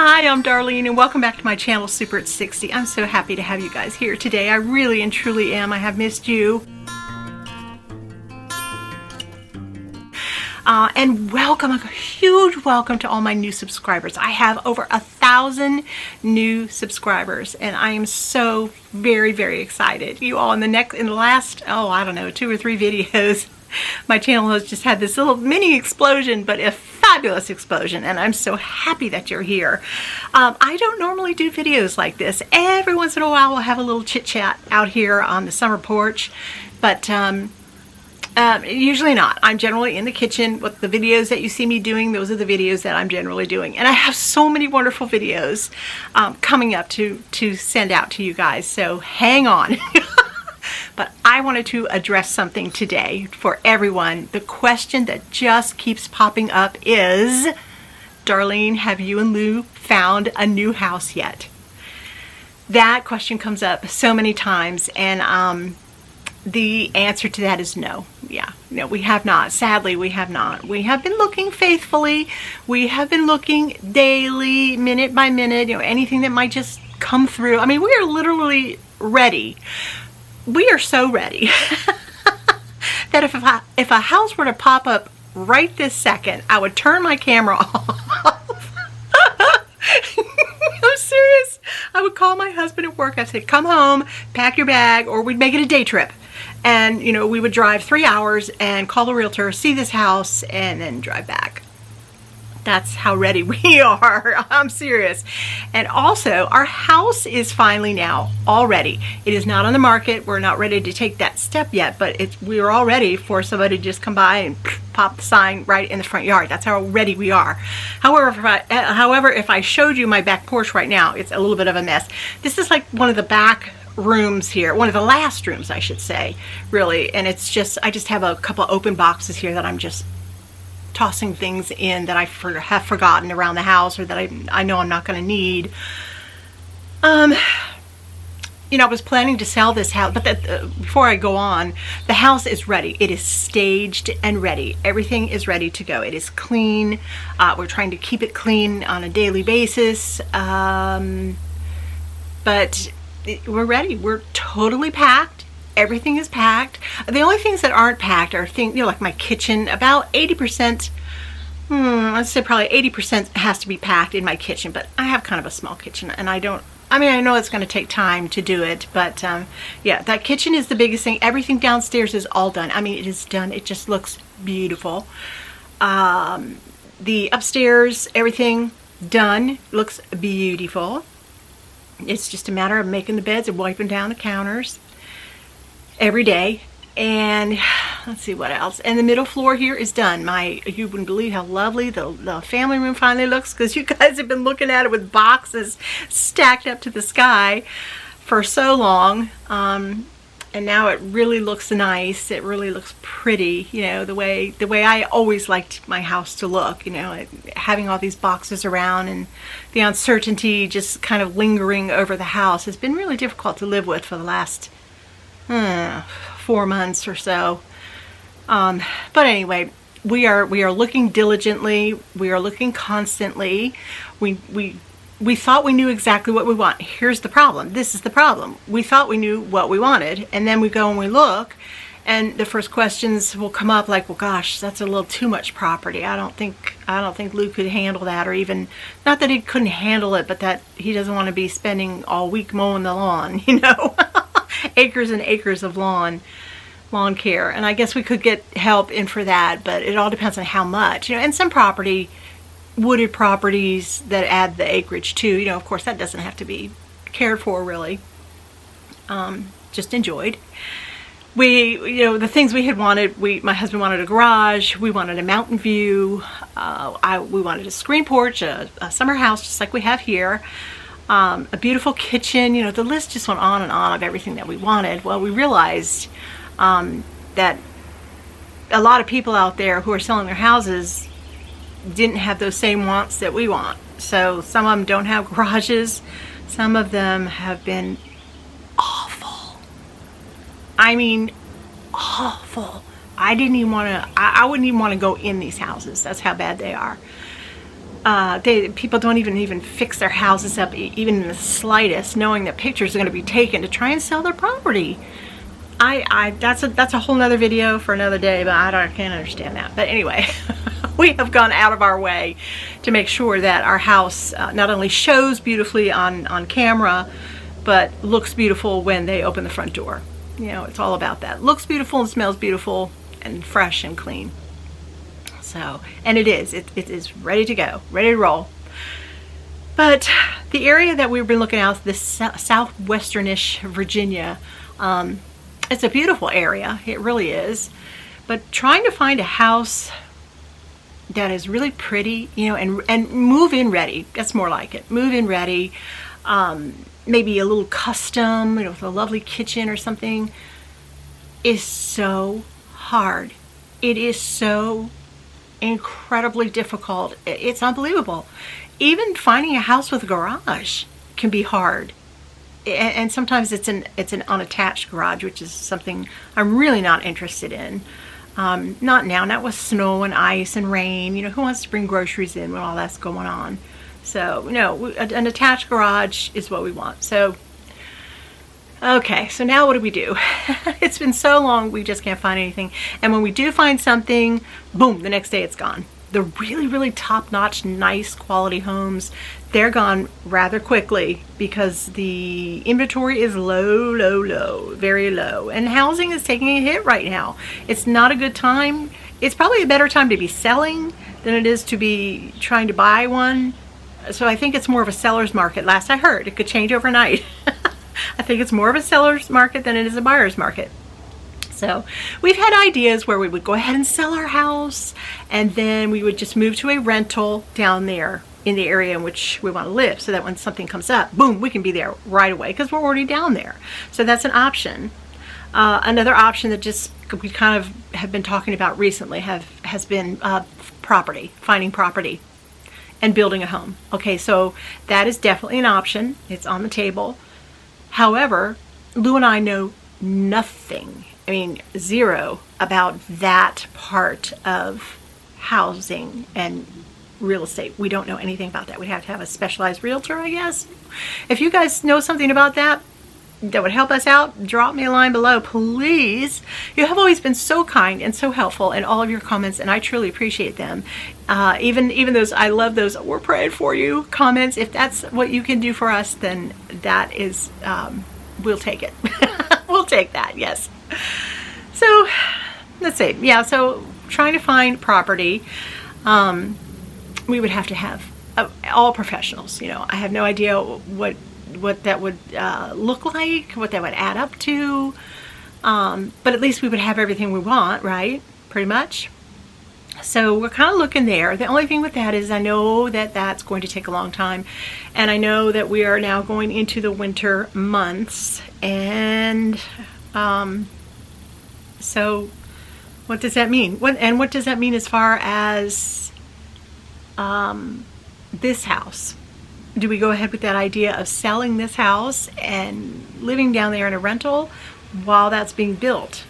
Hi, I'm Darlene and welcome back to my channel Super at 60. I'm so happy to have you guys here today. I really and truly am. I have missed you. And welcome, a huge welcome to all my new subscribers. I have over 1,000 new subscribers and I am so very, very excited. You all in the last, I don't know, 2 or 3 videos, my channel has just had this little mini explosion, but a fabulous explosion, and I'm so happy that you're here. I don't normally do videos like this. Every once in a while we'll have a little chit chat out here on the summer porch, but usually not. I'm generally in the kitchen. With the videos that you see me doing, those are the videos that I'm generally doing. And I have so many wonderful videos coming up to send out to you guys, so hang on. But I wanted to address something today for everyone. The question that just keeps popping up is, Darlene, have you and Lou found a new house yet? That question comes up so many times, and the answer to that is no. Yeah, no, we have not. Sadly, we have not. We have been looking faithfully. We have been looking daily, minute by minute, anything that might just come through. I mean, we are literally ready. We are so ready that if a house were to pop up right this second, I would turn my camera off. I'm serious. I would call my husband at work. I'd say, come home, pack your bag, or we'd make it a day trip. And, we would drive 3 hours and call the realtor, see this house, and then drive back. That's how ready we are. I'm serious. And also, our house is finally now all ready. It is not on the market. We're not ready to take that step yet, but we are all ready for somebody to just come by and pop the sign right in the front yard. That's how ready we are. However, if I showed you my back porch right now, it's a little bit of a mess. This is like one of the back rooms here, one of the last rooms, I should say, really. And it's just, I just have a couple open boxes here that I'm just tossing things in that I have forgotten around the house, or that I know I'm not going to need. I was planning to sell this house, but before I go on, the house is ready. It is staged and ready. Everything is ready to go. It is clean. We're trying to keep it clean on a daily basis, but we're ready. We're totally packed. Everything is packed. The only things that aren't packed are things, like my kitchen. About 80%, I'd say probably 80% has to be packed in my kitchen, but I have kind of a small kitchen, and I know it's going to take time to do it, but yeah, that kitchen is the biggest thing. Everything downstairs is all done. I mean, it is done. It just looks beautiful. The upstairs, everything done, looks beautiful. It's just a matter of making the beds and wiping down the counters every day. And let's see what else. And the middle floor here is done. You wouldn't believe how lovely the family room finally looks, because you guys have been looking at it with boxes stacked up to the sky for so long. And now it really looks nice. It really looks pretty, the way I always liked my house to look, having all these boxes around and the uncertainty just kind of lingering over the house has been really difficult to live with for the last 4 months or so. But anyway, we are looking diligently. We are looking constantly. We thought we knew exactly what we want. Here's the problem. This is the problem. We thought we knew what we wanted, and then we go and we look, and the first questions will come up like, well, gosh, that's a little too much property. I don't think Lou could handle that, or even, not that he couldn't handle it, but that he doesn't want to be spending all week mowing the lawn, acres and acres of lawn care. And I guess we could get help in for that, but it all depends on how much, and some wooded properties that add the acreage too, of course that doesn't have to be cared for really, just enjoyed. The things we had wanted, my husband wanted a garage, we wanted a mountain view, we wanted a screen porch, a summer house just like we have here, a beautiful kitchen. The list just went on and on of everything that we wanted. Well, we realized that a lot of people out there who are selling their houses didn't have those same wants that we want. So some of them don't have garages. Some of them have been awful. I mean, awful. I wouldn't even want to go in these houses. That's how bad they are. People don't even fix their houses up even in the slightest, knowing that pictures are going to be taken to try and sell their property. That's a whole nother video for another day, but I can't understand that. But anyway, we have gone out of our way to make sure that our house not only shows beautifully on camera, but looks beautiful when they open the front door. You know, it's all about that. Looks beautiful and smells beautiful and fresh and clean. So, and it is ready to go, ready to roll. But the area that we've been looking at, this southwesternish Virginia, it's a beautiful area. It really is. But trying to find a house that is really pretty, you know, and move-in ready. That's more like it. Move-in ready. Maybe a little custom, you know, with a lovely kitchen or something, is so hard. It is so incredibly difficult. It's unbelievable. Even finding a house with a garage can be hard. And sometimes it's an unattached garage, which is something I'm really not interested in. Not now, not with snow and ice and rain. You know, who wants to bring groceries in when all that's going on? So, no, an attached garage is what we want. So, okay, so now what do we do? It's been so long, we just can't find anything. And when we do find something, boom, the next day it's gone. The really, really top-notch, nice quality homes, they're gone rather quickly because the inventory is low, very low. And housing is taking a hit right now. It's not a good time. It's probably a better time to be selling than it is to be trying to buy one. So I think it's more of a seller's market. Last I heard, it could change overnight. I think it's more of a seller's market than it is a buyer's market. So we've had ideas where we would go ahead and sell our house, and then we would just move to a rental down there in the area in which we want to live, so that when something comes up, boom, we can be there right away because we're already down there. So that's an option. Another option that just we kind of have been talking about recently has been property, finding property and building a home. Okay, so that is definitely an option. It's on the table. However, Lou and I know nothing, I mean zero, about that part of housing and real estate. We don't know anything about that. We'd have to have a specialized realtor, I guess. If you guys know something about that would help us out, drop me a line below, please. You have always been so kind and so helpful in all of your comments, and I truly appreciate them. Even those, I love those "we're praying for you" comments. If that's what you can do for us, then that is, we'll take it. We'll take that, yes. So, let's see. Yeah, so trying to find property, we would have to have all professionals. You know, I have no idea what that would look like, what that would add up to, but at least we would have everything we want, right? Pretty much. So we're kind of looking there. The only thing with that is I know that that's going to take a long time, and I know that we are now going into the winter months, and so what does that mean? What does that mean as far as this house? Do we go ahead with that idea of selling this house and living down there in a rental while that's being built?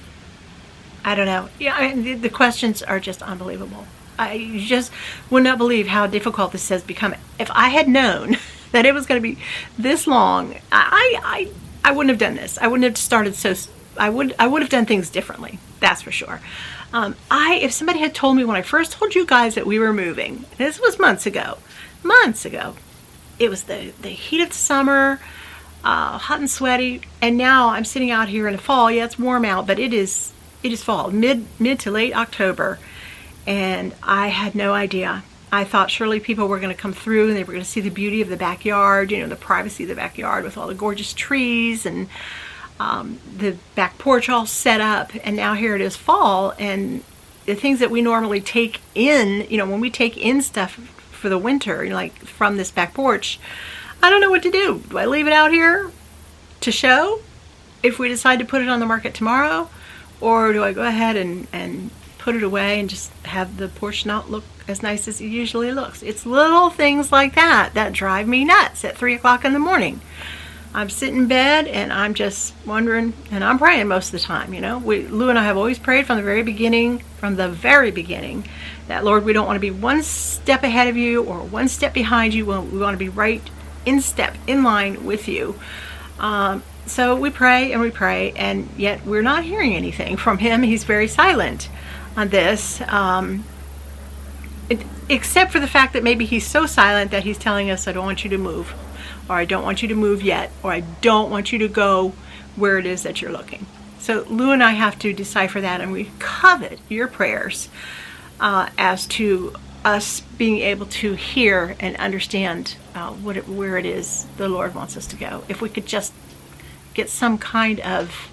I don't know. Yeah, I mean, the questions are just unbelievable. I just would not believe how difficult this has become. If I had known that it was going to be this long, I wouldn't have done this. I wouldn't have started so. I would have done things differently. That's for sure. If somebody had told me when I first told you guys that we were moving, this was months ago. It was the heat of the summer, hot and sweaty, and now I'm sitting out here in the fall. Yeah, it's warm out, but it is fall, mid to late October, and I had no idea. I thought surely people were going to come through and they were going to see the beauty of the backyard, you know, the privacy of the backyard with all the gorgeous trees and the back porch all set up, and now here it is fall, and the things that we normally take in, you know, when we take in stuff for the winter, you know, like from this back porch, I don't know what to do. Do I leave it out here to show if we decide to put it on the market tomorrow, or do I go ahead and put it away and just have the porch not look as nice as it usually looks? It's little things like that that drive me nuts at 3 o'clock in the morning. I'm sitting in bed and I'm just wondering, and I'm praying most of the time, Lou and I have always prayed from the very beginning, that Lord, we don't want to be one step ahead of you or one step behind you. We want to be right in line with you. So we pray, and yet we're not hearing anything from him. He's very silent on this, except for the fact that maybe he's so silent that he's telling us, I don't want you to move, or I don't want you to move yet, or I don't want you to go where it is that you're looking. So Lou and I have to decipher that, and we covet your prayers as to us being able to hear and understand where it is the Lord wants us to go. If we could just get some kind of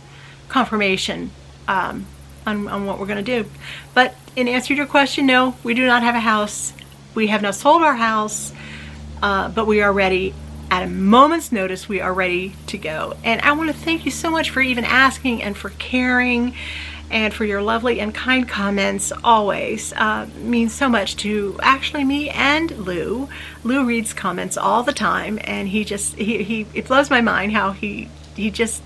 confirmation on what we're going to do. But in answer to your question, no, we do not have a house. We have not sold our house, but we are ready. At a moment's notice, we are ready to go. And I want to thank you so much for even asking and for caring and for your lovely and kind comments always. Means so much to actually me and Lou. Lou reads comments all the time, and it blows my mind how he just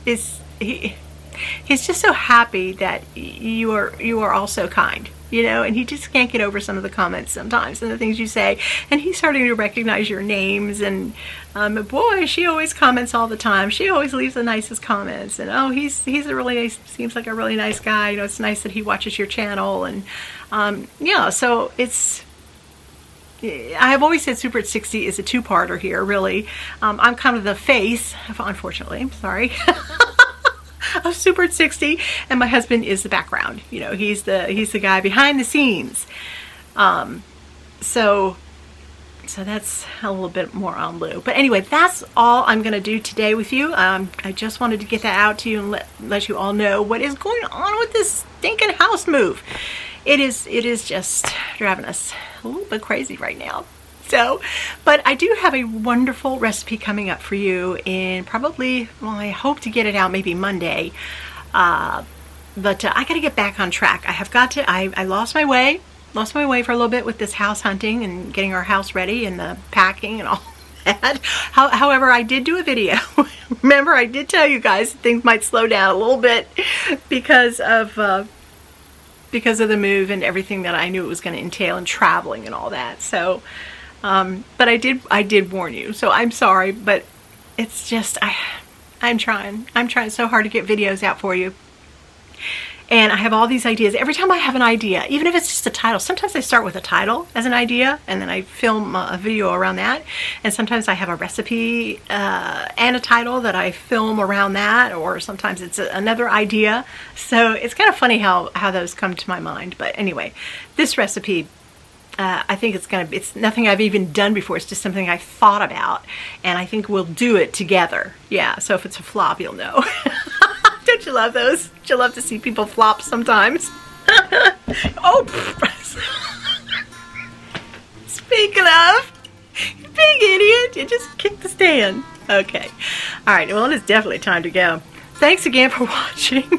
is, he's just so happy that you are all so kind, and he just can't get over some of the comments sometimes and the things you say, and he's starting to recognize your names, and boy, she always comments all the time. She always leaves the nicest comments, and he's a really nice, seems like a really nice guy. It's nice that he watches your channel, and so it's, I have always said Super at 60 is a two-parter here, really. I'm kind of the face, unfortunately, I'm sorry, of Super at 60, and my husband is the background. He's the guy behind the scenes. So that's a little bit more on Lou. But anyway, that's all I'm going to do today with you. I just wanted to get that out to you and let you all know what is going on with this stinking house move. It is just driving us a little bit crazy right now. But I do have a wonderful recipe coming up for you in probably, I hope to get it out maybe Monday. But I got to get back on track. I lost my way for a little bit with this house hunting and getting our house ready and the packing and all that. However, I did do a video. Remember, I did tell you guys things might slow down a little bit because of the move and everything that I knew it was going to entail, and traveling and all that. So, but I did warn you. So I'm sorry, but it's just I'm trying so hard to get videos out for you. And I have all these ideas. Every time I have an idea, even if it's just a title, sometimes I start with a title as an idea, and then I film a video around that. And sometimes I have a recipe and a title that I film around that, or sometimes it's another idea. So it's kind of funny how those come to my mind. But anyway, this recipe, I think it's nothing I've even done before. It's just something I thought about, and I think we'll do it together. Yeah, so if it's a flop, you'll know. Don't you love those? Don't you love to see people flop sometimes? Oh, speaking of, you big idiot, you just kicked the stand. Okay, all right, well, it's definitely time to go. Thanks again for watching.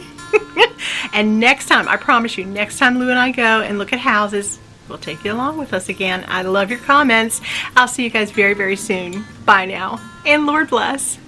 And next time, I promise you, next time Lou and I go and look at houses, we'll take you along with us again. I love your comments. I'll see you guys very, very soon. Bye now, and Lord bless.